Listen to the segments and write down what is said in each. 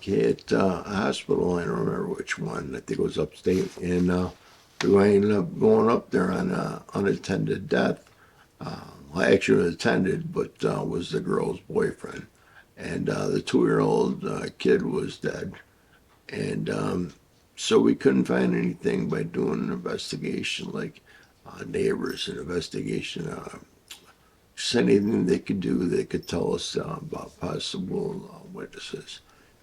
hit a hospital. I don't remember which one. I think it was upstate. And we ended up going up there on unattended death. Well, actually, it was attended, but was the girl's boyfriend. And the 2-year-old kid was dead. And so we couldn't find anything by doing an investigation, like neighbors, an investigation, just anything they could do that could tell us about possible witnesses.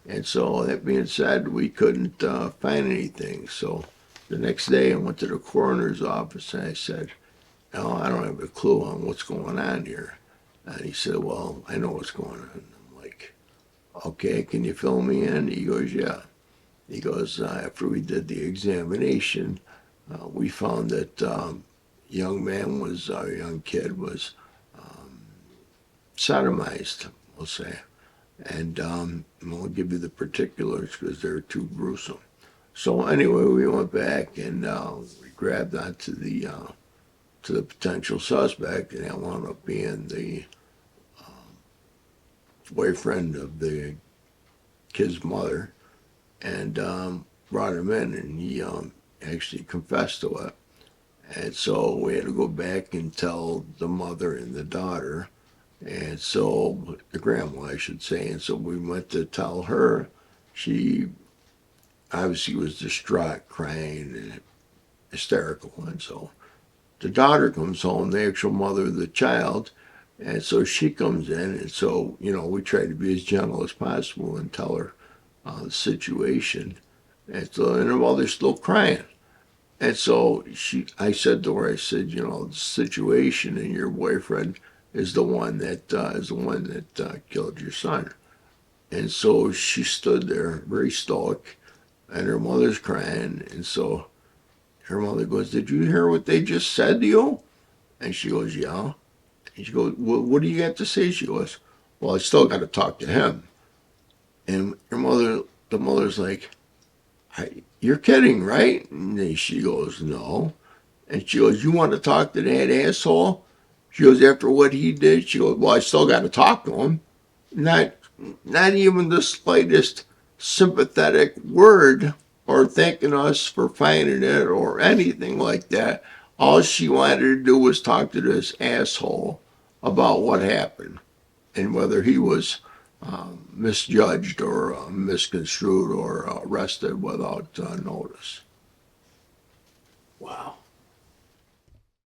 And so that being said, we couldn't find anything. So the next day I went to the coroner's office and I said, no, I don't have a clue on what's going on here. And he said, well, I know what's going on. I'm like, okay, can you fill me in? He goes, yeah. He goes, after we did the examination, we found that young man was, our young kid was sodomized, we'll say. And I won't give you the particulars because they're too gruesome. So anyway, we went back and we grabbed onto the potential suspect, and that wound up being the boyfriend of the kid's mother, and brought him in, and he actually confessed to it. And so we had to go back and tell the mother and the daughter, and so the grandma, I should say. And so we went to tell her. She obviously was distraught, crying, and hysterical. And so the daughter comes home, the actual mother of the child, and so she comes in. And so, we try to be as gentle as possible and tell her the situation. And so, and her mother's still crying. And so I said to her, I said, the situation and your boyfriend is the one that killed your son. And so she stood there, very stoic, and her mother's crying. And so her mother goes, "Did you hear what they just said to you?" And she goes, "Yeah." And she goes, "Well, what do you got to say?" She goes, "Well, I still got to talk to him." And the mother's like, "You're kidding, right?" And she goes, "No." And she goes, "You want to talk to that asshole?" She goes, "After what he did?" She goes, "Well, I still got to talk to him." Not, not even the slightest sympathetic word or thanking us for finding it or anything like that. All she wanted to do was talk to this asshole about what happened and whether he was misjudged or misconstrued or arrested without notice. Wow.